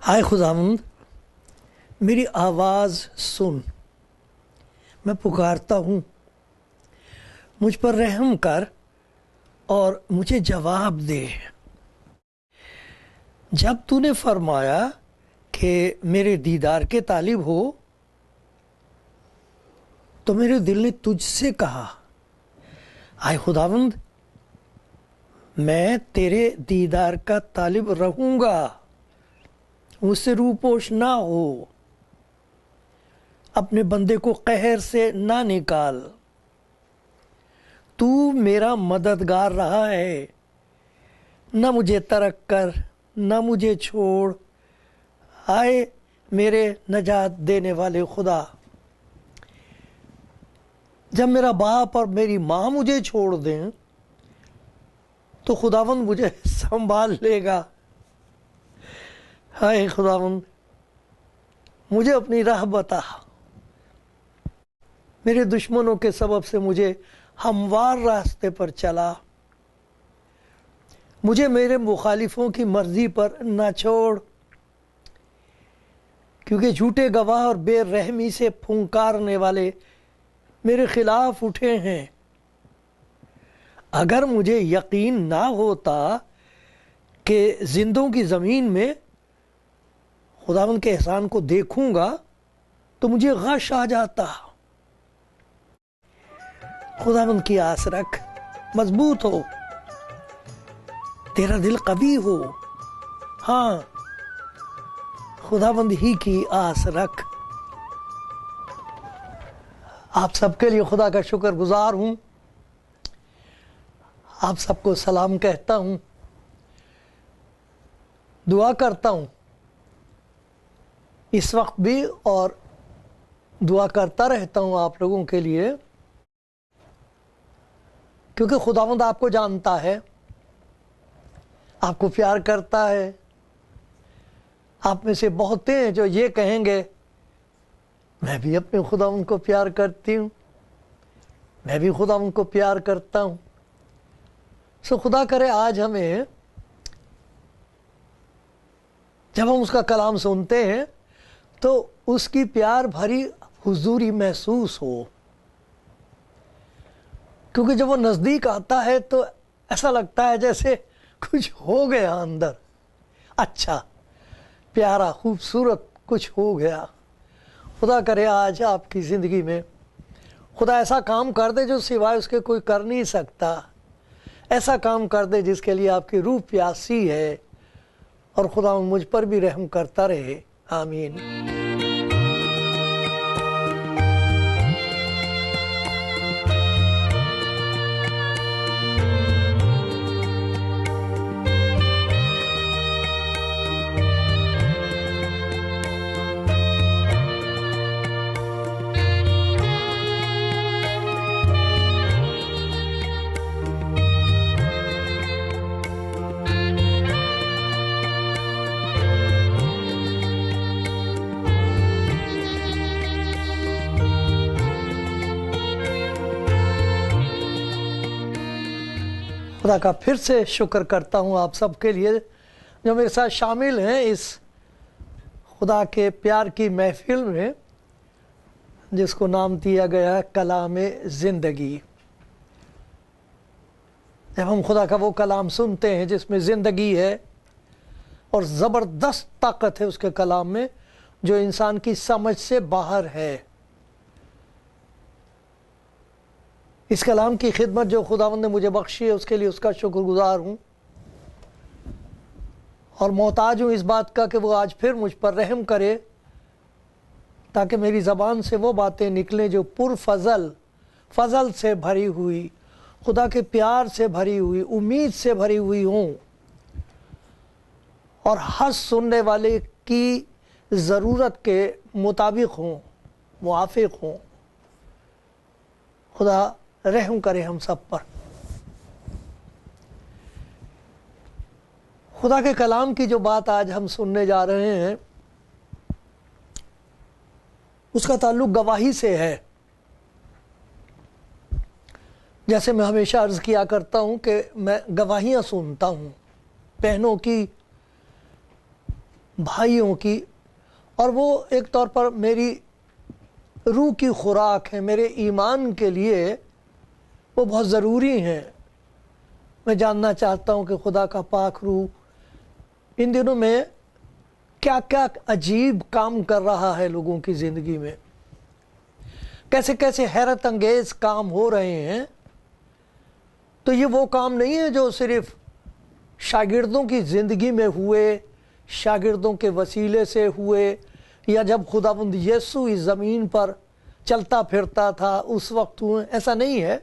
آئے خداوند، میری آواز سن، میں پکارتا ہوں، مجھ پر رحم کر اور مجھے جواب دے۔ جب تو نے فرمایا کہ میرے دیدار کے طالب ہو تو میرے دل نے تجھ سے کہا، آئے خداوند، میں تیرے دیدار کا طالب رہوں گا، مجھ سے روپوش نہ ہو، اپنے بندے کو قہر سے نہ نکال۔ تو میرا مددگار رہا ہے، نہ مجھے ترک کر، نہ مجھے چھوڑ، آئے میرے نجات دینے والے خدا۔ جب میرا باپ اور میری ماں مجھے چھوڑ دیں تو خداوند مجھے سنبھال لے گا۔ ہائے خداوند، مجھے اپنی راہ بتا، میرے دشمنوں کے سبب سے مجھے ہموار راستے پر چلا، مجھے میرے مخالفوں کی مرضی پر نہ چھوڑ، کیونکہ جھوٹے گواہ اور بے رحمی سے پھنکارنے والے میرے خلاف اٹھے ہیں۔ اگر مجھے یقین نہ ہوتا کہ زندوں کی زمین میں خداوند کے احسان کو دیکھوں گا تو مجھے غش آ جاتا۔ خداوند کی آس رکھ، مضبوط ہو، تیرا دل قوی ہو، ہاں خداوند ہی کی آس رکھ۔ آپ سب کے لیے خدا کا شکر گزار ہوں، آپ سب کو سلام کہتا ہوں، دعا کرتا ہوں اس وقت بھی، اور دعا کرتا رہتا ہوں آپ لوگوں کے لیے، کیونکہ خداوند آپ کو جانتا ہے، آپ کو پیار کرتا ہے۔ آپ میں سے بہت ہیں جو یہ کہیں گے، میں بھی اپنے خداوند کو پیار کرتی ہوں، میں بھی خداوند کو پیار کرتا ہوں۔ سو خدا کرے آج ہمیں جب ہم اس کا کلام سنتے ہیں تو اس کی پیار بھری حضوری محسوس ہو، کیونکہ جب وہ نزدیک آتا ہے تو ایسا لگتا ہے جیسے کچھ ہو گیا اندر، اچھا پیارا خوبصورت کچھ ہو گیا۔ خدا کرے آج آپ کی زندگی میں خدا ایسا کام کر دے جو سوائے اس کے کوئی کر نہیں سکتا، ایسا کام کر دے جس کے لیے آپ کی روح پیاسی ہے، اور خدا مجھ پر بھی رحم کرتا رہے، آمین۔ خدا کا پھر سے شکر کرتا ہوں آپ سب کے لیے جو میرے ساتھ شامل ہیں اس خدا کے پیار کی محفل میں، جس کو نام دیا گیا ہے کلام زندگی۔ جب ہم خدا کا وہ کلام سنتے ہیں جس میں زندگی ہے اور زبردست طاقت ہے اس کے کلام میں، جو انسان کی سمجھ سے باہر ہے، اس کلام کی خدمت جو خداوند نے مجھے بخشی ہے اس کے لیے اس کا شکر گزار ہوں، اور محتاج ہوں اس بات کا کہ وہ آج پھر مجھ پر رحم کرے، تاکہ میری زبان سے وہ باتیں نکلیں جو فضل سے بھری ہوئی، خدا کے پیار سے بھری ہوئی، امید سے بھری ہوئی ہوں، اور ہر سننے والے کی ضرورت کے مطابق ہوں، موافق ہوں۔ خدا رحم کرے ہم سب پر۔ خدا کے کلام کی جو بات آج ہم سننے جا رہے ہیں اس کا تعلق گواہی سے ہے۔ جیسے میں ہمیشہ عرض کیا کرتا ہوں کہ میں گواہیاں سنتا ہوں، بہنوں کی، بھائیوں کی، اور وہ ایک طور پر میری روح کی خوراک ہے، میرے ایمان کے لیے وہ بہت ضروری ہیں۔ میں جاننا چاہتا ہوں کہ خدا کا پاک روح ان دنوں میں کیا کیا عجیب کام کر رہا ہے لوگوں کی زندگی میں، کیسے کیسے حیرت انگیز کام ہو رہے ہیں۔ تو یہ وہ کام نہیں ہے جو صرف شاگردوں کی زندگی میں ہوئے، شاگردوں کے وسیلے سے ہوئے، یا جب خداوند یسوع اس زمین پر چلتا پھرتا تھا اس وقت ہوئے۔ ایسا نہیں ہے۔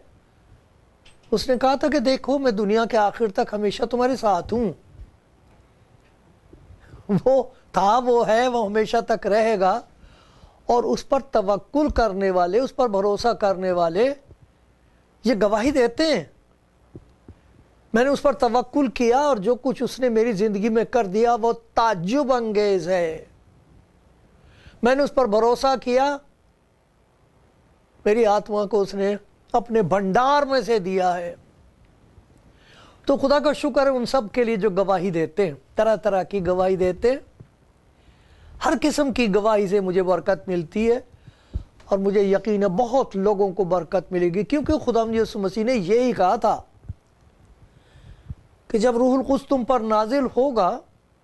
اس نے کہا تھا کہ دیکھو میں دنیا کے آخر تک ہمیشہ تمہارے ساتھ ہوں۔ وہ تھا، وہ ہے، وہ ہمیشہ تک رہے گا، اور اس پر توکل کرنے والے، اس پر بھروسہ کرنے والے یہ گواہی دیتے ہیں۔ میں نے اس پر توکل کیا اور جو کچھ اس نے میری زندگی میں کر دیا وہ تعجب انگیز ہے۔ میں نے اس پر بھروسہ کیا، میری آتما کو اس نے اپنے بھنڈار میں سے دیا ہے۔ تو خدا کا شکر ہے ان سب کے لیے جو گواہی دیتے ہیں، طرح طرح کی گواہی دیتے ہیں۔ ہر قسم کی گواہی سے مجھے برکت ملتی ہے، اور مجھے یقین ہے بہت لوگوں کو برکت ملے گی، کیونکہ خداوند یسوع مسیح نے یہی کہا تھا کہ جب روح القدس تم پر نازل ہوگا،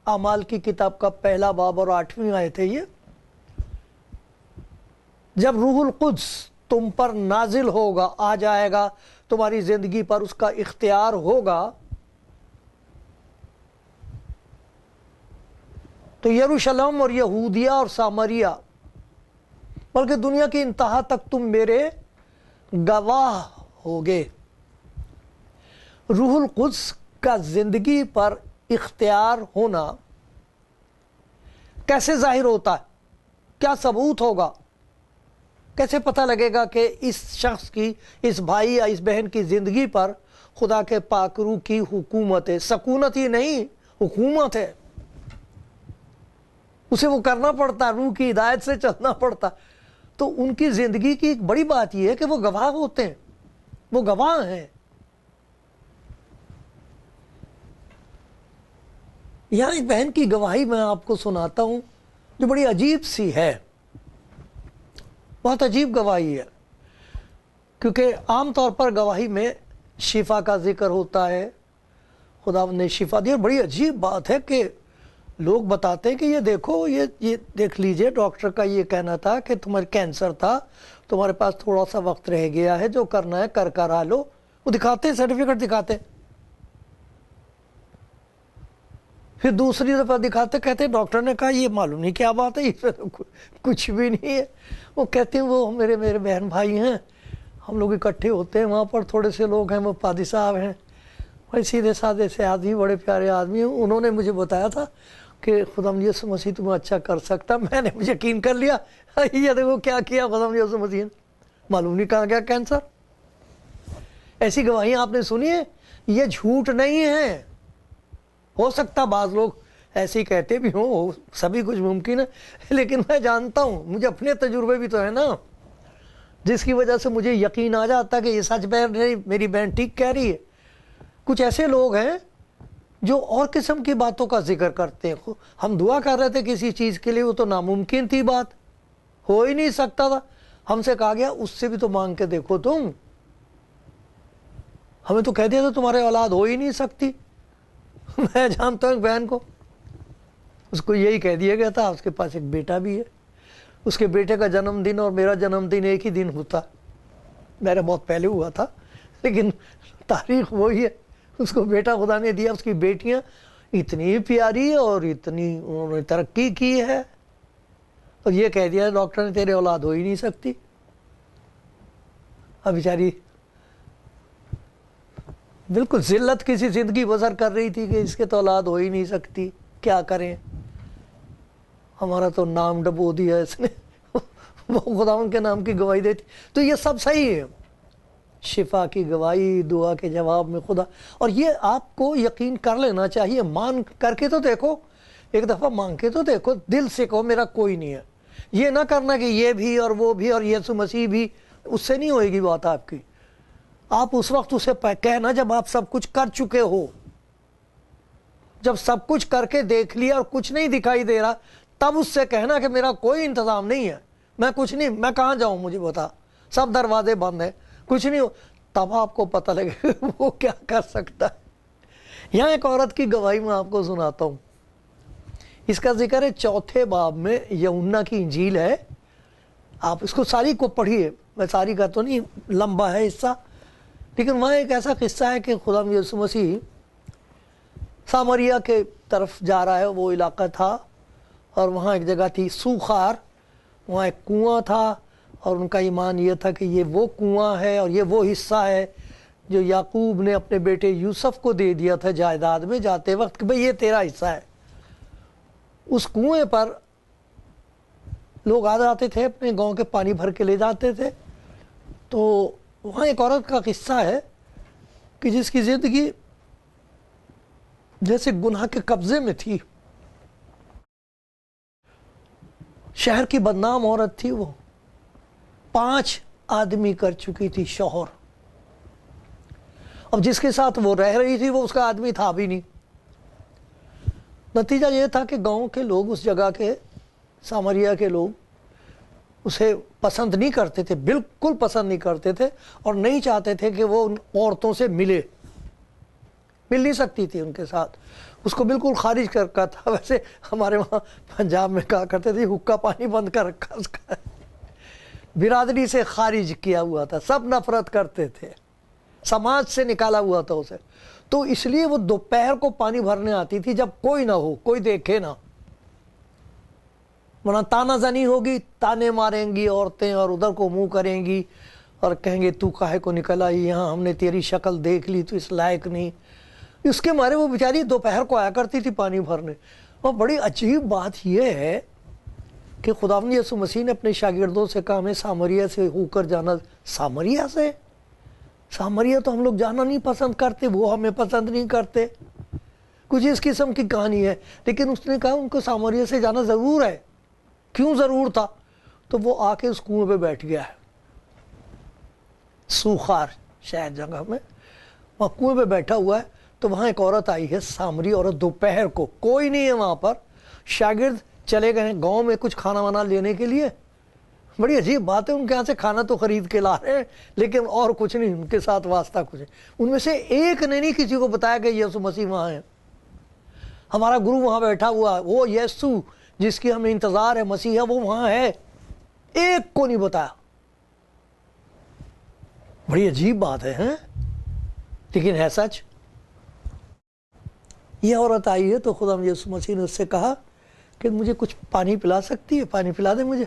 اعمال کی کتاب کا 1 باب اور 8ویں آیت ہے یہ، جب روح القدس تم پر نازل ہوگا، آ جائے گا تمہاری زندگی پر، اس کا اختیار ہوگا، تو یروشلم اور یہودیہ اور سامریہ بلکہ دنیا کی انتہا تک تم میرے گواہ ہوگے۔ روح القدس کا زندگی پر اختیار ہونا کیسے ظاہر ہوتا ہے؟ کیا ثبوت ہوگا؟ کیسے پتہ لگے گا کہ اس شخص کی، اس بھائی یا اس بہن کی زندگی پر خدا کے پاک روح کی حکومت ہے؟ سکونت ہی نہیں، حکومت ہے۔ اسے وہ کرنا پڑتا ہے، روح کی ہدایت سے چلنا پڑتا۔ تو ان کی زندگی کی ایک بڑی بات یہ ہے کہ وہ گواہ ہوتے ہیں، وہ گواہ ہیں۔ یہاں ایک بہن کی گواہی میں آپ کو سناتا ہوں جو بڑی عجیب سی ہے، بہت عجیب گواہی ہے، کیونکہ عام طور پر گواہی میں شفا کا ذکر ہوتا ہے، خدا نے شفا دی۔ بڑی عجیب بات ہے کہ لوگ بتاتے ہیں کہ یہ دیکھو، یہ دیکھ لیجئے، ڈاکٹر کا یہ کہنا تھا کہ تمہارے کینسر تھا، تمہارے پاس تھوڑا سا وقت رہ گیا ہے، جو کرنا ہے کر کر آ لو۔ وہ دکھاتے ہیں، سرٹیفکیٹ دکھاتے ہیں، پھر دوسری دفعہ دکھاتے، کہتے ہیں ڈاکٹر نے کہا یہ معلوم نہیں کیا بات ہے، اس میں کچھ بھی نہیں ہے۔ وہ کہتے ہیں وہ میرے بہن بھائی ہیں، ہم لوگ اکٹھے ہوتے ہیں وہاں پر، تھوڑے سے لوگ ہیں، وہ پادری صاحب ہیں، بڑے سیدھے سادے سے آدمی، بڑے پیارے آدمی ہیں۔ انہوں نے مجھے بتایا تھا کہ خداوند یسوع مسیح تمہیں اچھا کر سکتا۔ میں نے یقین کر لیا، یہ دیکھو کیا کیا خداوند یسوع مسیح نے، معلوم نہیں کہاں گیا کینسر۔ ایسی گواہیاں آپ نے سنی ہیں؟ یہ جھوٹ نہیں ہے۔ ہو سکتا بعض لوگ ایسے ہی کہتے بھی ہوں، سبھی کچھ ممکن ہے، لیکن میں جانتا ہوں، مجھے اپنے تجربے بھی تو ہے نا، جس کی وجہ سے مجھے یقین آ جاتا کہ یہ سچ بہن رہی، میری بہن ٹھیک کہہ رہی ہے۔ کچھ ایسے لوگ ہیں جو اور قسم کی باتوں کا ذکر کرتے ہیں۔ ہم دعا کر رہے تھے کسی چیز کے لیے، وہ تو ناممکن تھی، بات ہو ہی نہیں سکتا تھا، ہم سے کہا گیا اس سے بھی تو مانگ کے دیکھو تم۔ ہمیں تو کہہ دیا تھا تمہارے اولاد ہو ہی نہیں سکتی۔ میں جانتا ہوں ایک بہن کو، اس کو یہی کہہ دیا گیا تھا، اس کے پاس ایک بیٹا بھی ہے، اس کے بیٹے کا جنم دن اور میرا جنم دن ایک ہی دن ہوتا، میرا بہت پہلے ہوا تھا لیکن تاریخ وہی ہے۔ اس کو بیٹا خدا نے دیا، اس کی بیٹیاں اتنی پیاری اور اتنی انہوں نے ترقی کی ہے، اور یہ کہہ دیا ڈاکٹر نے تیرے اولاد ہو ہی نہیں سکتی۔ اب بیچاری بالکل ذلت کسی زندگی بسر کر رہی تھی کہ اس کے تو اولاد ہو ہی نہیں سکتی، کیا کریں۔ ہمارا تو نام ڈبو دیا اس نے وہ خداوند کے نام کی گواہی دیتی. تو یہ سب صحیح ہے، شفا کی گواہی، دعا کے جواب میں خدا. اور یہ آپ کو یقین کر لینا چاہیے، مان کر کے تو دیکھو، ایک دفعہ مانگ کے تو دیکھو، دل سے کہو میرا کوئی نہیں ہے. یہ نہ کرنا کہ یہ بھی اور وہ بھی اور یسوع مسیح بھی، اس سے نہیں ہوئے گی بات آپ کی. آپ اس وقت اسے کہنا جب آپ سب کچھ کر چکے ہو، جب سب کچھ کر کے دیکھ لیا اور کچھ نہیں دکھائی دے رہا، تب اس سے کہنا کہ میرا کوئی انتظام نہیں ہے، میں کچھ نہیں، میں کہاں جاؤں، مجھے بتا، سب دروازے بند ہیں، کچھ نہیں ہو. تب آپ کو پتہ لگے وہ کیا کر سکتا ہے. یہاں ایک عورت کی گواہی میں آپ کو سناتا ہوں. اس کا ذکر ہے 4 باب میں، یوحنا کی انجیل ہے. آپ اس کو ساری کو پڑھیے، میں ساری کا تو نہیں، لمبا ہے حصہ، لیکن وہاں ایک ایسا قصہ ہے کہ خدا یسوع مسیح سامریہ کے طرف جا رہا ہے. وہ علاقہ تھا اور وہاں ایک جگہ تھی سوخار، وہاں ایک کنواں تھا، اور ان کا ایمان یہ تھا کہ یہ وہ کنواں ہے اور یہ وہ حصہ ہے جو یعقوب نے اپنے بیٹے یوسف کو دے دیا تھا جائیداد میں جاتے وقت، کہ بھئی یہ تیرا حصہ ہے. اس کنویں پر لوگ آ جاتے تھے، اپنے گاؤں کے پانی بھر کے لے جاتے تھے. تو وہاں ایک عورت کا قصہ ہے کہ جس کی زندگی جیسے گناہ کے قبضے میں تھی. شہر کی بدنام عورت تھی وہ، 5 آدمی کر چکی تھی شوہر. اب جس کے ساتھ وہ رہ رہی تھی وہ اس کا آدمی تھا بھی نہیں. نتیجہ یہ تھا کہ گاؤں کے لوگ، اس جگہ کے سامریہ کے لوگ اسے پسند نہیں کرتے تھے، بالکل پسند نہیں کرتے تھے، اور نہیں چاہتے تھے کہ وہ ان عورتوں سے مل نہیں سکتی تھی ان کے ساتھ. اس کو بالکل خارج کر رکھا تھا. ویسے ہمارے وہاں پنجاب میں کہا کرتے تھے حکا پانی بند کر رکھا اس کا، برادری سے خارج کیا ہوا تھا، سب نفرت کرتے تھے، سماج سے نکالا ہوا تھا اسے. تو اس لیے وہ دوپہر کو پانی بھرنے آتی تھی جب کوئی نہ ہو، کوئی دیکھے نہ، ورنہ تانا زنی ہوگی، تانے ماریں گی عورتیں اور ادھر کو منہ کریں گی اور کہیں گے تو کاہے کو نکل آئی یہاں، ہم نے تیری شکل دیکھ لی، تو اس لائق نہیں. اس کے مارے وہ بیچاری دوپہر کو آیا کرتی تھی پانی بھرنے. اور بڑی عجیب بات یہ ہے کہ خداوند یسوع مسیح نے اپنے شاگردوں سے کہا ہمیں سامریہ سے ہو کر جانا. سامریہ سے؟ سامریہ تو ہم لوگ جانا نہیں پسند کرتے، وہ ہمیں پسند نہیں کرتے، کچھ اس قسم کی کہانی ہے. لیکن اس نے کہا ان کو سامریہ سے جانا ضرور ہے. کیوں ضرور تھا؟ تو وہ آ کے اس کنویں پہ بیٹھ گیا ہے، سوخار شاید جگہ میں، وہاں کنویں پہ بیٹھا ہوا ہے. تو وہاں ایک عورت آئی ہے، سامری عورت، دوپہر کو کوئی نہیں ہے وہاں پر، شاگرد چلے گئے ہیں گاؤں میں کچھ کھانا وانا لینے کے لیے. بڑی عجیب بات ہے، ان کے یہاں سے کھانا تو خرید کے لا رہے ہیں لیکن اور کچھ نہیں، ان کے ساتھ واسطہ کچھ نہیں. ان میں سے ایک نے نہیں کسی کو بتایا کہ یسوع مسیح وہاں ہے، ہمارا گرو وہاں بیٹھا ہوا، وہ یسوع جس کی ہمیں انتظار ہے، مسیح وہ وہاں ہے. ایک کو نہیں بتایا. بڑی عجیب بات ہے لیکن ہے سچ. یہ عورت آئی ہے تو خدا یسوع مسیح نے اس سے کہا کہ مجھے کچھ پانی پلا سکتی ہے، پانی پلا دے مجھے.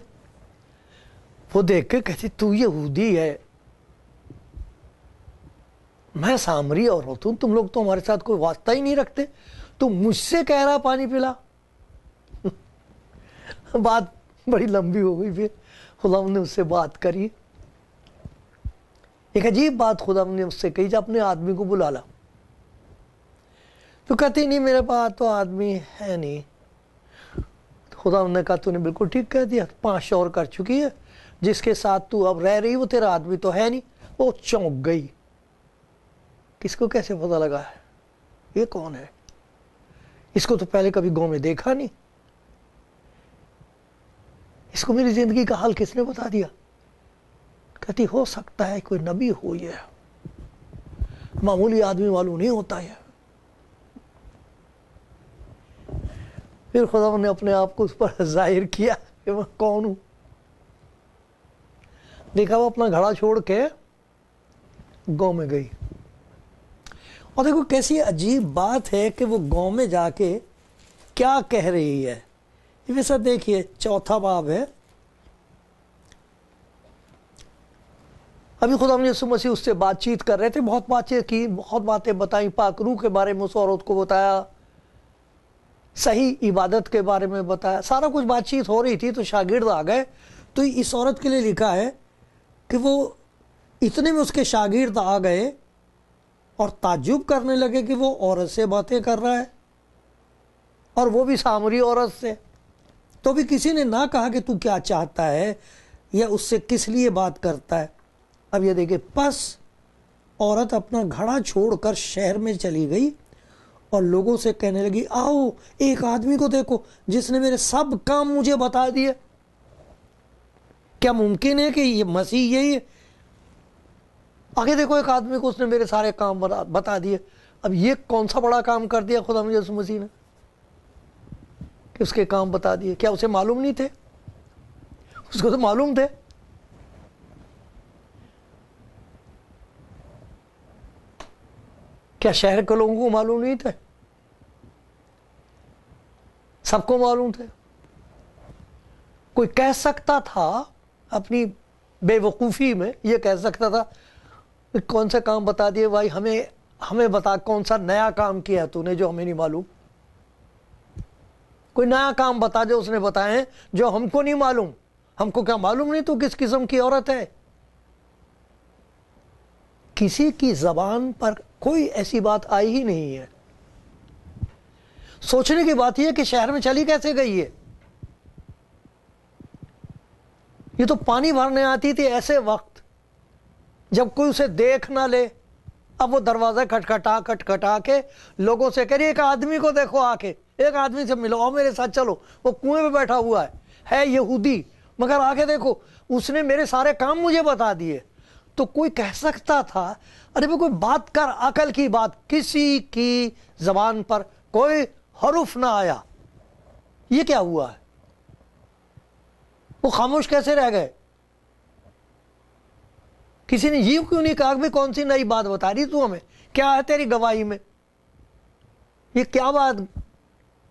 وہ دیکھ کے کہتی تو یہودی ہے، میں سامری عورت ہوں، تم لوگ تو ہمارے ساتھ کوئی واسطہ ہی نہیں رکھتے، تم مجھ سے کہہ رہا پانی پلا. بات بڑی لمبی ہو گئی. پھر خدا نے اس سے بات کری، ایک عجیب بات خدا نے اس سے کہی، جب اپنے آدمی کو بلا لا. تو کہتی نہیں میرے پاس تو آدمی ہے نہیں. خدا نے کہا تو نے بالکل ٹھیک کہہ دیا، 5 شوہر کر چکی ہے، جس کے ساتھ تو اب رہ رہی وہ تیرا آدمی تو ہے نہیں. وہ چونک گئی، کس کو کیسے پتہ لگا ہے یہ کون ہے، اس کو تو پہلے کبھی گاؤں میں دیکھا نہیں، اس کو میری زندگی کا حال کس نے بتا دیا. کہتی ہو سکتا ہے کوئی نبی ہو، یہ معمولی آدمی معلوم نہیں ہوتا ہے. پھر خدا نے اپنے آپ کو اس پر ظاہر کیا کہ میں کون ہوں. دیکھا وہ اپنا گھڑا چھوڑ کے گاؤں میں گئی. اور دیکھو کیسی عجیب بات ہے کہ وہ گاؤں میں جا کے کیا کہہ رہی ہے. ویسا دیکھیے 4 باب ہے. ابھی خدا یسوع مسیح اس سے بات چیت کر رہے تھے، بہت باتیں کی، بہت باتیں بتائیں، پاک روح کے بارے میں اس عورت کو بتایا صحیح عبادت کے بارے میں بتایا، سارا کچھ بات چیت ہو رہی تھی تو شاگرد آ گئے. تو اس عورت کے لیے لکھا ہے کہ وہ اتنے میں اس کے شاگرد آ گئے اور تعجب کرنے لگے کہ وہ عورت سے باتیں کر رہا ہے، اور وہ بھی سامری عورت سے. تو بھی کسی نے نہ کہا کہ تو کیا چاہتا ہے یا اس سے کس لیے بات کرتا ہے. اب یہ دیکھیں، پس عورت اپنا گھڑا چھوڑ کر شہر میں چلی گئی اور لوگوں سے کہنے لگی، آؤ ایک آدمی کو دیکھو جس نے میرے سب کام مجھے بتا دیے. کیا ممکن ہے کہ یہ مسیح یہی ہے؟ آگے دیکھو ایک آدمی کو اس نے میرے سارے کام بتا دیے. اب یہ کون سا بڑا کام کر دیا خدا یسوع مسیح نے کہ اس کے کام بتا دیے؟ کیا اسے معلوم نہیں تھے؟ اس کو تو معلوم تھے. کیا شہر کے لوگوں کو معلوم نہیں تھے؟ سب کو معلوم تھے. کوئی کہہ سکتا تھا اپنی بے وقوفی میں، یہ کہہ سکتا تھا کون سے کام بتا دیے بھائی، ہمیں بتا کون سا نیا کام کیا تو نے جو ہمیں نہیں معلوم. کوئی نیا کام بتا جو اس نے بتائے ہیں جو ہم کو نہیں معلوم. ہم کو کیا معلوم نہیں تو کس قسم کی عورت ہے؟ کسی کی زبان پر کوئی ایسی بات آئی ہی نہیں ہے. سوچنے کی بات یہ ہے کہ شہر میں چلی کیسے گئی ہے؟ یہ تو پانی بھرنے آتی تھی ایسے وقت جب کوئی اسے دیکھ نہ لے. اب وہ دروازہ کھٹکھٹا کے لوگوں سے کہہ رہی ایک آدمی کو دیکھو، آ کے ایک آدمی سے ملو، اور میرے ساتھ چلو. وہ کنویں پہ بیٹھا ہوا ہے یہودی، مگر آ کے دیکھو اس نے میرے سارے کام مجھے بتا دیے. تو کوئی کہہ سکتا تھا ارے وہ کوئی بات کر، عقل کی بات. کسی کی زبان پر کوئی حرف نہ آیا. یہ کیا ہوا ہے؟ وہ خاموش کیسے رہ گئے؟ کسی نے یہ کیوں نہیں کہا کہ کون سی نئی بات بتا رہی تو ہمیں؟ کیا ہے تیری گواہی میں؟ یہ کیا بات؟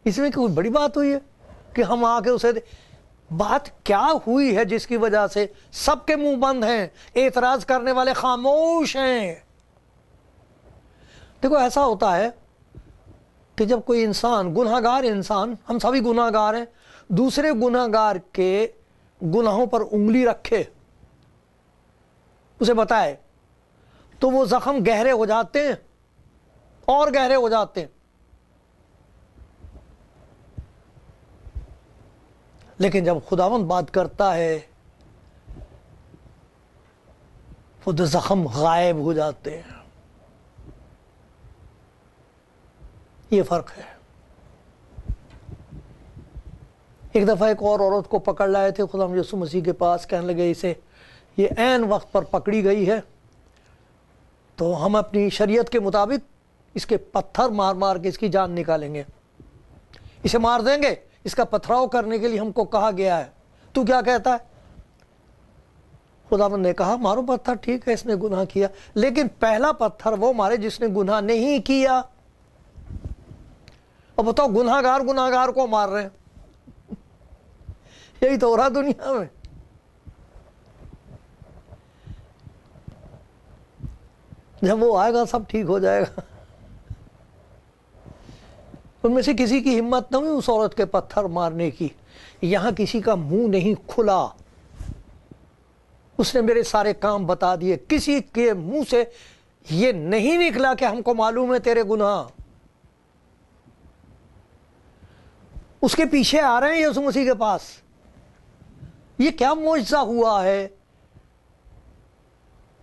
اس میں کوئی بڑی بات ہوئی ہے کہ ہم آ کے اسے بات کیا ہوئی ہے جس کی وجہ سے سب کے منہ بند ہیں، اعتراض کرنے والے خاموش ہیں؟ دیکھو ایسا ہوتا ہے کہ جب کوئی انسان، گناہگار انسان، ہم سبھی گناہگار ہیں، دوسرے گناہگار کے گناہوں پر انگلی رکھے، اسے بتائے، تو وہ زخم گہرے ہو جاتے ہیں اور گہرے ہو جاتے ہیں. لیکن جب خداوند بات کرتا ہے وہ تو زخم غائب ہو جاتے ہیں. یہ فرق ہے. ایک دفعہ ایک اور عورت کو پکڑ لائے تھے خدا یسوع مسیح کے پاس. کہنے لگے اسے یہ عین وقت پر پکڑی گئی ہے تو ہم اپنی شریعت کے مطابق اس کے پتھر مار مار کے اس کی جان نکالیں گے، اسے مار دیں گے، اس کا پتھراؤ کرنے کے لیے ہم کو کہا گیا ہے. تو کیا کہتا ہے؟ خداوند نے کہا مارو پتھر، ٹھیک ہے اس نے گناہ کیا، لیکن پہلا پتھر وہ مارے جس نے گناہ نہیں کیا. اب بتاؤ، گناہگار کو مار رہے ہیں. یہی تو ہو رہا دنیا میں. جب وہ آئے گا سب ٹھیک ہو جائے گا. ان میں سے کسی کی ہمت نہ ہوئی اس عورت کے پتھر مارنے کی. یہاں کسی کا منہ نہیں کھلا. اس نے میرے سارے کام بتا دیے. کسی کے منہ سے یہ نہیں نکلا کہ ہم کو معلوم ہے تیرے گناہ. اس کے پیچھے آ رہے ہیں یسوع مسیح کے پاس. یہ کیا معجزہ ہوا ہے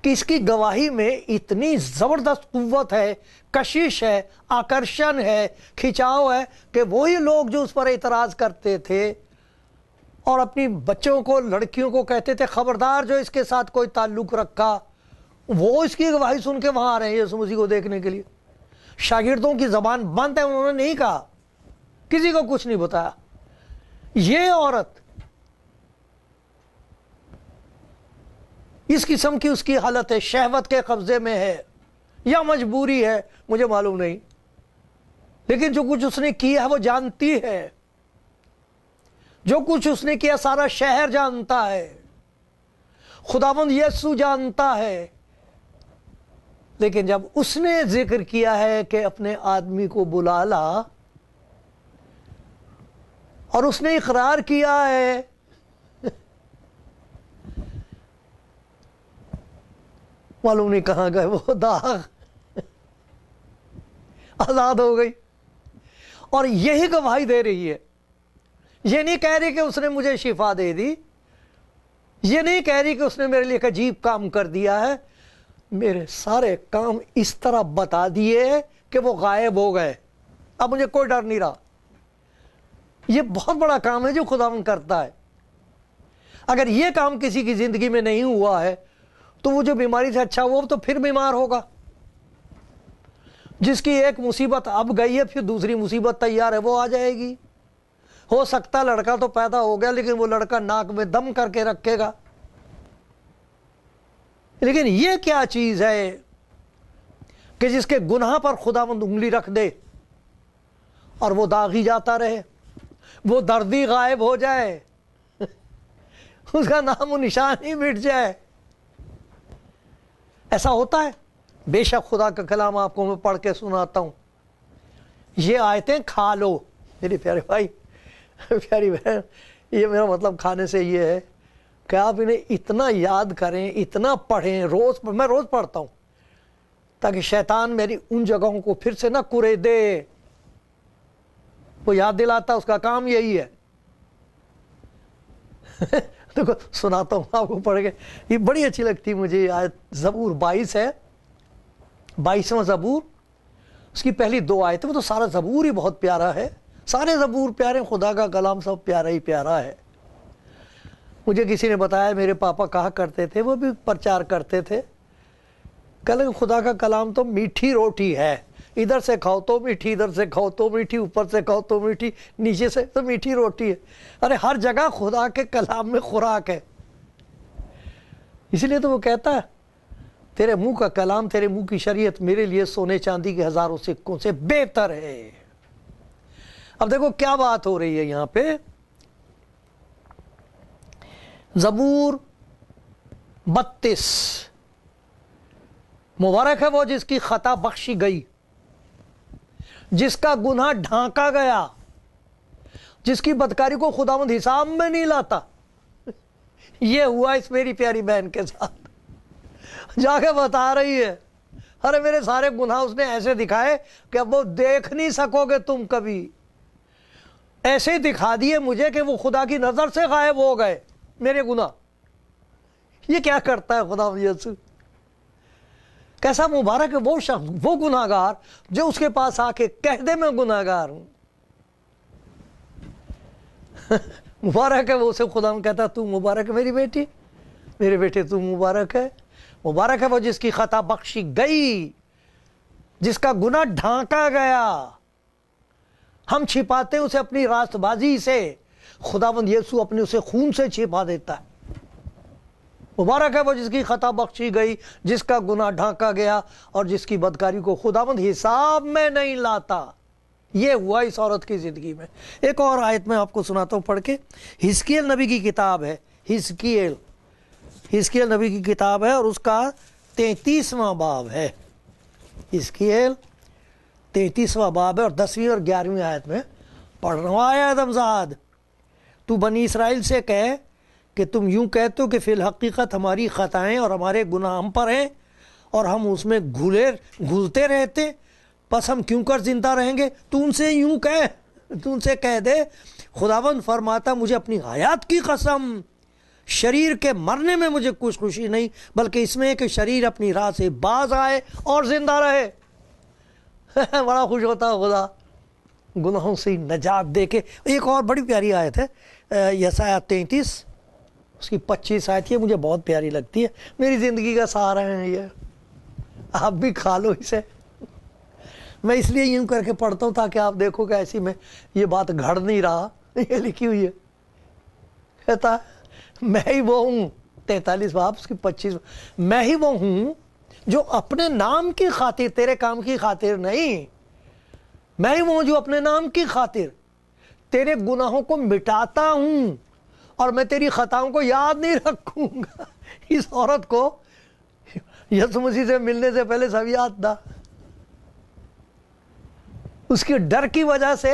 کہ اس کی گواہی میں اتنی زبردست قوت ہے، کشش ہے، آکرشن ہے، کھچاؤ ہے کہ وہی لوگ جو اس پر اعتراض کرتے تھے اور اپنی بچوں کو، لڑکیوں کو کہتے تھے خبردار جو اس کے ساتھ کوئی تعلق رکھا، وہ اس کی گواہی سن کے وہاں آ رہے ہیں یسوع مسیح کو دیکھنے کے لیے. شاگردوں کی زبان بند ہے، انہوں نے نہیں کہا، کسی کو کچھ نہیں بتایا. یہ عورت اس قسم کی اس کی حالت ہے، شہوت کے قبضے میں ہے یا مجبوری ہے، مجھے معلوم نہیں، لیکن جو کچھ اس نے کیا ہے وہ جانتی ہے. جو کچھ اس نے کیا سارا شہر جانتا ہے، خداوند یسوع جانتا ہے. لیکن جب اس نے ذکر کیا ہے کہ اپنے آدمی کو بلا لا، اور اس نے اقرار کیا ہے، معلوم نہیں کہاں گئے وہ داغ، آزاد ہو گئی، اور یہی گواہی دے رہی ہے۔ یہ نہیں کہہ رہی کہ اس نے مجھے شفا دے دی، یہ نہیں کہہ رہی کہ اس نے میرے لیے ایک عجیب کام کر دیا ہے، میرے سارے کام اس طرح بتا دیے کہ وہ غائب ہو گئے، اب مجھے کوئی ڈر نہیں رہا۔ یہ بہت بڑا کام ہے جو خداوند کرتا ہے۔ اگر یہ کام کسی کی زندگی میں نہیں ہوا ہے تو وہ جو بیماری سے اچھا ہوا تو پھر بیمار ہوگا۔ جس کی ایک مصیبت اب گئی ہے، پھر دوسری مصیبت تیار ہے، وہ آ جائے گی۔ ہو سکتا لڑکا تو پیدا ہو گیا لیکن وہ لڑکا ناک میں دم کر کے رکھے گا۔ لیکن یہ کیا چیز ہے کہ جس کے گناہ پر خداوند انگلی رکھ دے اور وہ داغی جاتا رہے، وہ دردی غائب ہو جائے، اس کا نام و نشان ہی مٹ جائے۔ ایسا ہوتا ہے؟ بے شک خدا کا کلام آپ کو میں پڑھ کے سناتا ہوں۔ یہ آیتیں کھا لو میرے پیارے بھائی، پیاری بہن، یہ میرا مطلب کھانے سے یہ ہے کہ آپ انہیں اتنا یاد کریں، اتنا پڑھیں، میں روز پڑھتا ہوں تاکہ شیطان میری ان جگہوں کو پھر سے نہ کرے دے۔ وہ یاد دلاتا، اس کا کام یہی ہے۔ دیکھو سناتا ہوں آپ کو پڑھ کے، یہ بڑی اچھی لگتی مجھے یہ آیت۔ زبور 22 ہے، 22واں زبور، اس کی پہلی 2 آیتیں۔ وہ تو سارا زبور ہی بہت پیارا ہے، سارے زبور پیارے، خدا کا کلام سب پیارا ہی پیارا ہے۔ مجھے کسی نے بتایا، میرے پاپا کہا کرتے تھے، وہ بھی پرچار کرتے تھے، کہ خدا کا کلام تو میٹھی روٹی ہے، ادھر سے کھاؤ تو میٹھی، ادھر سے کھاؤ تو میٹھی، اوپر سے کھاؤ تو میٹھی، نیچے سے تو میٹھی روٹی ہے۔ ارے ہر جگہ خدا کے کلام میں خوراک ہے۔ اسی لیے تو وہ کہتا ہے، تیرے منہ کا کلام، تیرے منہ کی شریعت میرے لیے سونے چاندی کے ہزاروں سکوں سے بہتر ہے۔ اب دیکھو کیا بات ہو رہی ہے یہاں پہ۔ زبور 32، مبارک ہے وہ جس کی خطا بخشی گئی، جس کا گناہ ڈھانکا گیا، جس کی بدکاری کو خداوند حساب میں نہیں لاتا۔ یہ ہوا اس میری پیاری بہن کے ساتھ، جا کے بتا رہی ہے، ارے میرے سارے گناہ اس نے ایسے دکھائے کہ اب وہ دیکھ نہیں سکو گے تم کبھی، ایسے دکھا دیے مجھے کہ وہ خدا کی نظر سے غائب ہو گئے میرے گناہ۔ یہ کیا کرتا ہے خداوند یسوع؟ کیسا مبارک ہے وہ شخص، وہ گناہگار جو اس کے پاس آ کے کہہ دے میں گناہگار ہوں۔ مبارک ہے وہ، اسے خداوند کہتا ہے تو مبارک ہے میری بیٹی، میرے بیٹے تو مبارک ہے۔ مبارک ہے وہ جس کی خطا بخشی گئی، جس کا گناہ ڈھانکا گیا۔ ہم چھپاتے ہیں اسے اپنی راست بازی سے، خداوند یسوع اپنے اسے خون سے چھپا دیتا ہے۔ مبارک ہے وہ جس کی خطا بخشی گئی، جس کا گناہ ڈھانکا گیا، اور جس کی بدکاری کو خداوند حساب میں نہیں لاتا۔ یہ ہوا اس عورت کی زندگی میں۔ ایک اور آیت میں آپ کو سناتا ہوں پڑھ کے، حزقیل نبی کی کتاب ہے، حزقیل نبی کی کتاب ہے، اور اس کا 33واں باب ہے۔ حزقیل 33واں باب ہے، اور 10ویں اور 11ویں آیت میں پڑھ رہا ہوں۔ آئے آدمزاد، تو بنی اسرائیل سے کہے کہ تم یوں کہتے ہو کہ فی الحقیقت ہماری خطائیں اور ہمارے گناہ ہم پر ہیں، اور ہم اس میں گھلتے رہتے، پس ہم کیوں کر زندہ رہیں گے؟ تو ان سے یوں تو ان سے کہہ دے، خداوند فرماتا مجھے اپنی حیات کی قسم، شریر کے مرنے میں مجھے کچھ خوشی نہیں، بلکہ اس میں کہ شریر اپنی راہ سے باز آئے اور زندہ رہے۔ بڑا خوش ہوتا ہے خدا گناہوں سے نجات دے کے۔ ایک اور بڑی پیاری آیت ہے، یسایہ 33، اس کی 25 آیت، یہ مجھے بہت پیاری لگتی ہے، میری زندگی کا سہارا ہے یہ، آپ بھی کھا لو اسے۔ میں اس لیے یوں کر کے پڑھتا ہوں تاکہ آپ دیکھو کہ ایسی میں یہ بات گھڑ نہیں رہا، یہ لکھی ہوئی ہے۔ کہتا ہے میں ہی وہ ہوں، 43 باب اس کی 25، میں ہی وہ ہوں جو اپنے نام کی خاطر، تیرے کام کی خاطر نہیں، میں ہی وہ ہوں جو اپنے نام کی خاطر تیرے گناہوں کو مٹاتا ہوں، اور میں تیری خطاؤں کو یاد نہیں رکھوں گا۔ اس عورت کو یسوع مسیح سے ملنے سے پہلے سب یاد تھا، اس کے ڈر کی وجہ سے